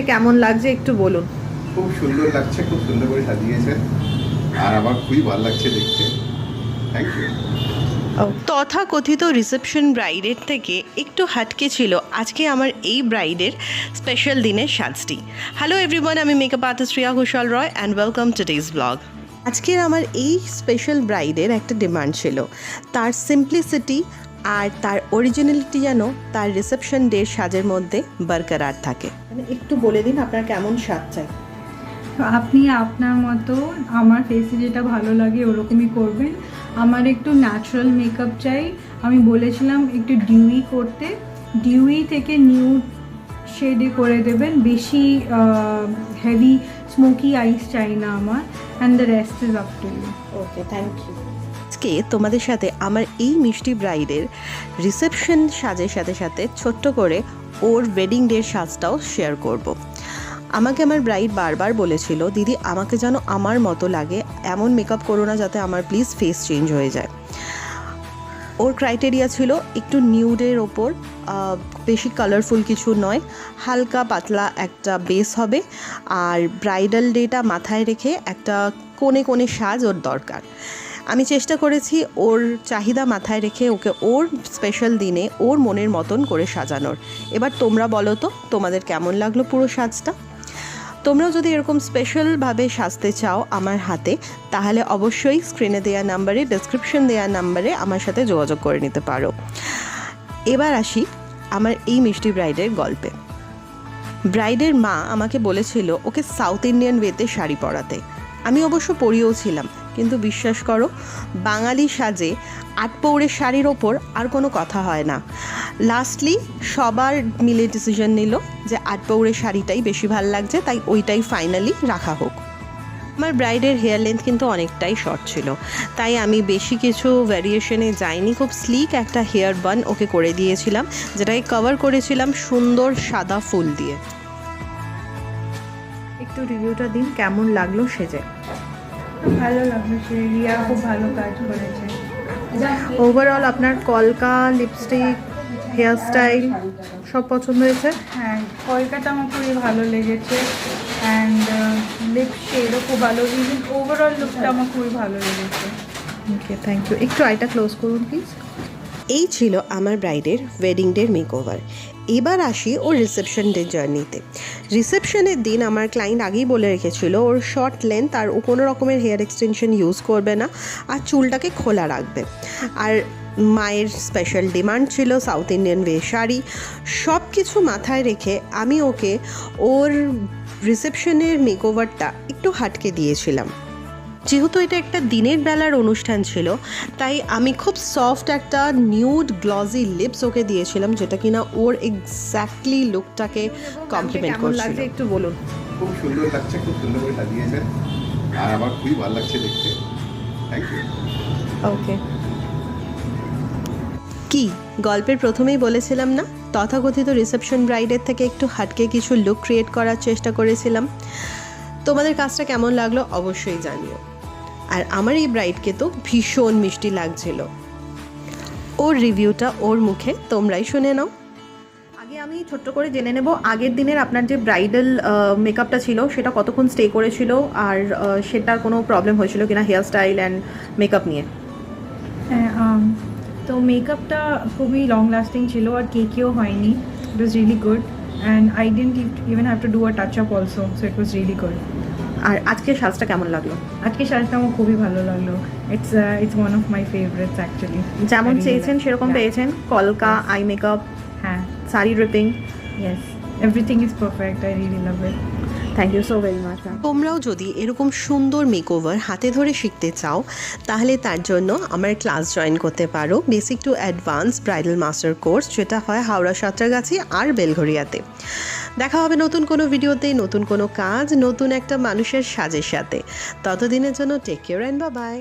কেমন লাগছে একটু বলুন। খুব সুন্দর লাগছে, খুব সুন্দর করে সাজিয়েছেন আর আমার খুবই ভালো লাগছে দেখতে। Thank you. তথাকথিত রিসেপশন ব্রাইডের থেকে একটু হাটকে ছিল আজকে আমার এই ব্রাইডের স্পেশাল দিনের সাজটি। হ্যালো এভরিওয়ান, আমি makeup artist Riya Ghoshal Roy and welcome to today's blog. আজকের আমার এই স্পেশাল ব্রাইডের একটা ডিমান্ড ছিল, তার সিম্পলিসিটি আর তার অরিজিনালিটি যেন তার রিসেপশন ডের সাজের মধ্যে বরকরার থাকে। মানে একটু বলে দিন আপনার কেমন সাজ চাই। আপনি আপনার মতো আমার ফেসে যেটা ভালো লাগে ওরকমই করবেন। আমার একটু ন্যাচারাল মেকআপ চাই। আমি বলেছিলাম একটু ডিউই করতে, ডিউই থেকে নিউড শেডে করে দেবেন, বেশি হেভি স্মোকি আইস চাই না আমার। And the rest is up to you. Okay, thank you. আজকে তোমাদের সাথে আমার এই মিষ্টি ব্রাইডের রিসেপশন সাজের সাথে সাথে ছোট্ট করে ওর ওয়েডিং ডের সাজটাও শেয়ার করব। আমাকে আমার ব্রাইড বারবার বলেছিল, দিদি আমাকে যেন আমার মতো লাগে, এমন মেকআপ করো না যাতে আমার প্লিজ ফেস চেঞ্জ হয়ে যায়। ওর ক্রাইটেরিয়া ছিল একটু নিউডের ওপর, বেশি কালারফুল কিছু নয়, হালকা পাতলা একটা বেস হবে, আর ব্রাইডাল ডেটা মাথায় রেখে একটা কোণে কোণে সাজ ওর দরকার। আমি চেষ্টা করেছি ওর চাহিদা মাথায় রেখে ওকে ওর স্পেশাল দিনে ওর মনের মতন করে সাজানোর। এবার তোমরা বলো তো তোমাদের কেমন লাগলো পুরো সাজটা। তোমরাও যদি এরকম স্পেশালভাবে সাজতে চাও আমার হাতে, তাহলে অবশ্যই স্ক্রিনে দেওয়া নাম্বারে, ডেসক্রিপশন দেওয়া নাম্বারে আমার সাথে যোগাযোগ করে নিতে পারো। এবার আসি আমার এই মিষ্টি ব্রাইডের গল্পে। ব্রাইডের মা আমাকে বলেছিল ওকে সাউথ ইন্ডিয়ান ওয়েতে শাড়ি পরাতে। আমি অবশ্য পরিয়েও ছিলাম, কিন্তু বিশ্বাস করো বাঙালি সাজে আটপৌরের শাড়ির ওপর আর কোনো কথা হয় না। লাস্টলি সবার মিলে ডিসিশন নিল যে আটপৌরের শাড়িটাই বেশি ভালো লাগছে, তাই ওইটাই ফাইনালি রাখা হোক। আমার ব্রাইডের হেয়ার লেন্থ কিন্তু অনেকটাই শর্ট ছিল, তাই আমি বেশি কিছু ভ্যারিয়েশনে যাইনি। খুব স্লিক একটা হেয়ার বান ওকে করে দিয়েছিলাম, যেটাকে কভার করেছিলাম সুন্দর সাদা ফুল দিয়ে। একটু রিভিউটা দিন, কেমন লাগলো সেজে। ভালো লাগলো, সে রিয়া খুব ভালো কাজ করেছে। ওভারঅল আপনার কলকা, লিপস্টিক, হেয়ার স্টাইল সব পছন্দ হয়েছে? হ্যাঁ, কলকাতা আমার খুবই ভালো লেগেছে। অ্যান্ড লিপ শেডও খুব ভালো, ইভেন ওভারঅল লুকটা আমার খুবই ভালো লেগেছে। ওকে, থ্যাংক ইউ। একটু আইটা ক্লোজ করুন প্লিজ। এই ছিল আমার ব্রাইডের ওয়েডিং ডের মেকওভার। এবার আসি ওর রিসেপশন ডে জার্নিতে। রিসেপশনের দিন আমার ক্লায়েন্ট আগেই বলে রেখেছিল ওর শর্ট লেন্থ আর ও কোনো রকমের হেয়ার এক্সটেনশন ইউজ করবে না, আর চুলটাকে খোলা রাখবে। আর মায়ের স্পেশাল ডিমান্ড ছিল সাউথ ইন্ডিয়ান ওয়ে শাড়ি। সব কিছু মাথায় রেখে আমি ওকে ওর রিসেপশনের মেকওভারটা একটু হাটকে দিয়েছিলাম। যেহেতু এটা একটা দিনের বেলার অনুষ্ঠান ছিল, তাই আমি খুব সফট একটা নিউড গ্লজি লিপস ওকে দিয়েছিলাম, যেটা কিনা ওর এক্স্যাক্টলি লুকটাকে কমপ্লিমেন্ট কেমন করছিল। লাগছে একটু বলুন। খুব সুন্দর লাগছে, খুব সুন্দর করে সাজিয়েছেন আর আমার খুবই ভালো লাগছে দেখতে। Thank you. ওকে। কি গল্পের প্রথমেই বলেছিলাম না, তথাকথিত রিসেপশন ব্রাইডের থেকে একটু হাটকে কিছু লুক ক্রিয়েট করার চেষ্টা করেছিলাম। তোমাদের কাজটা কেমন লাগলো অবশ্যই জানিও। আর আমার এই ব্রাইডকে তো ভীষণ মিষ্টি লাগছিল। ওর রিভিউটা ওর মুখে তোমরাই শুনে নাও। আগে আমি ছোট্ট করে জেনে নেব, আগের দিনের আপনার যে ব্রাইডাল মেকআপটা ছিল সেটা কতক্ষণ স্টে করেছিল, আর সেটার কোনো প্রবলেম হয়েছিল কিনা হেয়ার স্টাইল অ্যান্ড মেকআপ নিয়ে। হ্যাঁ, তো মেকআপটা খুবই লং লাস্টিং ছিল আর কেকেও হয়নি। It was really good and I didn't even have to do a touch up also, so it was really good. আর আজকের সাজটা কেমন লাগলো? আজকে সাজটা আমার খুবই ভালো লাগলো। It's one of my favourites actually. যেমন চেয়েছেন সেরকম পেয়েছেন? কলকা, আই মেকআপ, হ্যাঁ, sari dripping. Yes, everything is perfect. I really love it. Thank you so very much ma'am. তোমরাও যদি এরকম সুন্দর মেকওভার হাতে ধরে শিখতে চাও, তাহলে তার জন্য আমার ক্লাস জয়েন করতে পারো, basic to advance bridal master course, যেটা হয় হাওড়া সাঁতরাগাছি আর বেলঘরিয়াতে। দেখা হবে নতুন কোনো ভিডিওতে, নতুন কোনো কাজ, নতুন একটা মানুষের সাজের সাথে। ততদিনের জন্য take care and bye by.